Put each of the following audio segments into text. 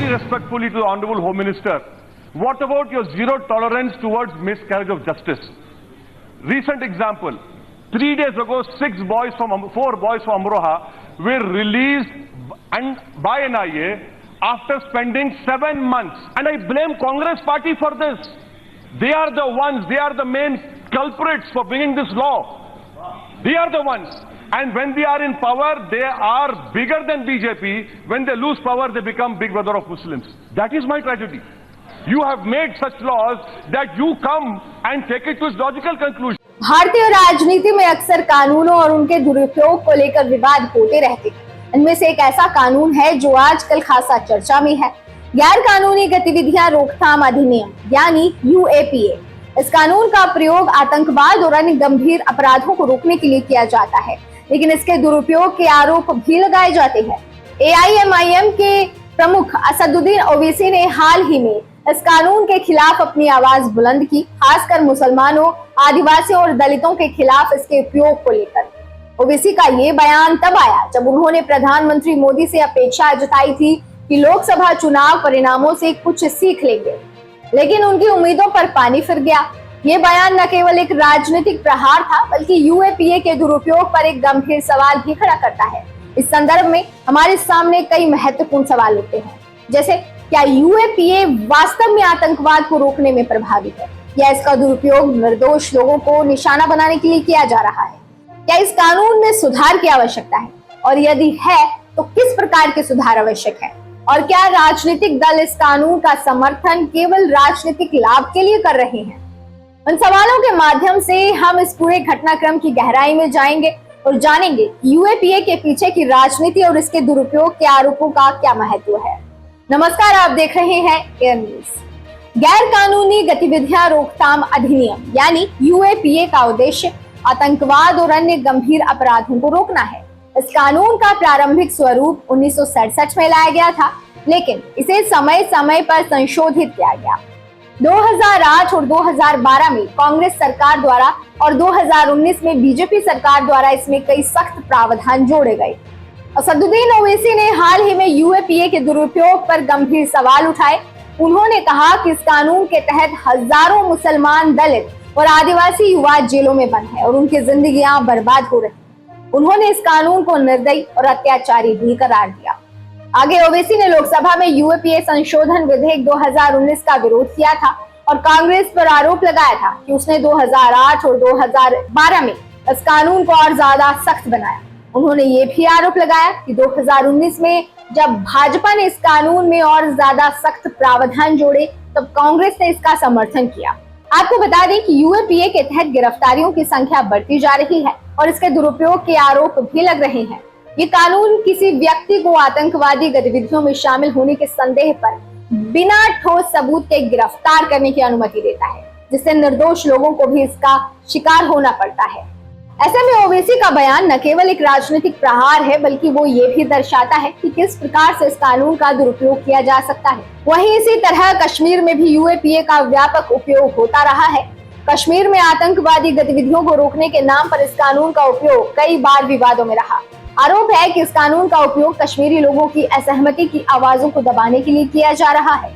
very respectfully to the Honorable Home Minister, what about your zero tolerance towards miscarriage of justice? Recent example, 3 days ago, 4 boys from Amroha were released by NIA after spending 7 months. And I blame Congress party for this. They are the ones, they are the main culprits for bringing this law. They are the ones. And when they are in power, they are bigger than BJP. When they lose power, they become big brother of Muslims. That is my tragedy. You have made such laws that you come and take it to its logical conclusion. भारतीय राजनीति में अक्सर कानूनों और उनके दुरुपयोग को लेकर विवाद होते रहते हैं। इनमें से एक ऐसा कानून है जो आजकल खासा चर्चा में है, गैर कानूनी गतिविधियां रोकथाम अधिनियम यानी UAPA। इस कानून का प्रयोग आतंकवाद और अन्य गंभीर अपराधों को रोकने के लिए किया जाता है, लेकिन इसके दुरुपयोग के आरोप भी लगाए जाते हैं। AIMIM के प्रमुख असदुद्दीन ओवैसी ने हाल ही में इस कानून के खिलाफ अपनी आवाज बुलंद की, खासकर मुसलमानों, आदिवासियों और दलितों के खिलाफ इसके उपयोग को लेकर। ओवैसी का ये बयान तब आया जब उन्होंने प्रधानमंत्री मोदी से अपेक्षा जताई थी कि लोकसभा चुनाव परिणामों से कुछ सीख लेंगे, लेकिन उनकी उम्मीदों पर पानी फिर गया। ये बयान न केवल एक राजनीतिक प्रहार था, बल्कि UAPA के दुरुपयोग पर एक गंभीर सवाल भी खड़ा करता है। इस संदर्भ में हमारे सामने कई महत्वपूर्ण सवाल उठते हैं, जैसे क्या UAPA वास्तव में आतंकवाद को रोकने में प्रभावी है, या इसका दुरुपयोग निर्दोष लोगों को निशाना बनाने के लिए किया जा रहा है? क्या इस कानून में सुधार की आवश्यकता है, और यदि है तो किस प्रकार के सुधार आवश्यक है? और क्या राजनीतिक दल इस कानून का समर्थन केवल राजनीतिक लाभ के लिए कर रहे हैं? उन सवालों के माध्यम से हम इस पूरे घटनाक्रम की गहराई में जाएंगे और जानेंगे UAPA के पीछे की राजनीति और इसके दुरुपयोग के आरोपों का क्या महत्व है। नमस्कार, आप देख रहे हैं एयर न्यूज। गैर कानूनी गतिविधियां रोकथाम अधिनियम यानी UAPA का उद्देश्य आतंकवाद और अन्य गंभीर अपराधों को रोकना है। इस कानून का प्रारंभिक स्वरूप 1967 में लाया गया था, लेकिन इसे समय समय पर संशोधित किया गया। 2008 और 2012 में कांग्रेस सरकार द्वारा और 2019 में बीजेपी सरकार द्वारा इसमें कई सख्त प्रावधान जोड़े गए। असदुद्दीन ओवैसी ने हाल ही में UAPA के दुरुपयोग पर गंभीर सवाल उठाए। उन्होंने कहा कि इस कानून के तहत हजारों मुसलमान, दलित और आदिवासी युवा जेलों में बंद हैं और उनकी जिंदगियां बर्बाद हो रही। उन्होंने इस कानून को निर्दयी और अत्याचारी भी करार दिया। आगे ओवैसी ने लोकसभा में UAPA संशोधन विधेयक 2019 का विरोध किया था और कांग्रेस पर आरोप लगाया था कि उसने 2008 और 2012 में इस कानून को और ज्यादा सख्त बनाया। उन्होंने ये भी आरोप लगाया कि 2019 में जब भाजपा ने इस कानून में और ज्यादा सख्त प्रावधान जोड़े, तब कांग्रेस ने इसका समर्थन किया। आपको बता दें कि UAPA के तहत गिरफ्तारियों की संख्या बढ़ती जा रही है और इसके दुरुपयोग के आरोप भी लग रहे हैं। ये कानून किसी व्यक्ति को आतंकवादी गतिविधियों में शामिल होने के संदेह पर बिना ठोस सबूत के गिरफ्तार करने की अनुमति देता है, जिससे निर्दोष लोगों को भी इसका शिकार होना पड़ता है। ऐसे में ओवैसी का बयान न केवल एक राजनीतिक प्रहार है, बल्कि वो ये भी दर्शाता है कि किस प्रकार से इस कानून का दुरुपयोग किया जा सकता है। वहीं इसी तरह कश्मीर में भी UAPA का व्यापक उपयोग होता रहा है। कश्मीर में आतंकवादी गतिविधियों को रोकने के नाम पर इस कानून का उपयोग कई बार विवादों में रहा। आरोप है कि इस कानून का उपयोग कश्मीरी लोगों की असहमति की आवाजों को दबाने के लिए किया जा रहा है।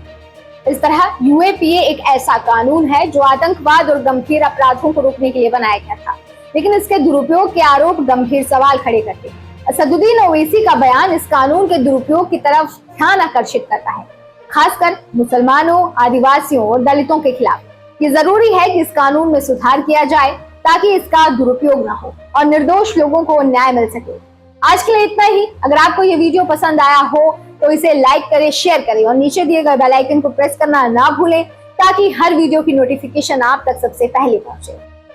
इस तरह UAPA एक ऐसा कानून है जो आतंकवाद और गंभीर अपराधों को रोकने के लिए बनाया गया था, लेकिन इसके दुरुपयोग के आरोप गंभीर सवाल खड़े करते हैं। असदुद्दीन ओवैसी का बयान इस कानून के दुरुपयोग की तरफ ध्यान आकर्षित करता है, खासकर मुसलमानों, आदिवासियों और दलितों के खिलाफ। ये जरूरी है कि इस कानून में सुधार किया जाए ताकि इसका दुरुपयोग न हो और निर्दोष लोगों को न्याय मिल सके। आज के लिए इतना ही। अगर आपको ये वीडियो पसंद आया हो तो इसे लाइक करें, शेयर करें और नीचे दिए गए बेल आइकन को प्रेस करना ना भूलें, ताकि हर वीडियो की नोटिफिकेशन आप तक सबसे पहले पहुंचे।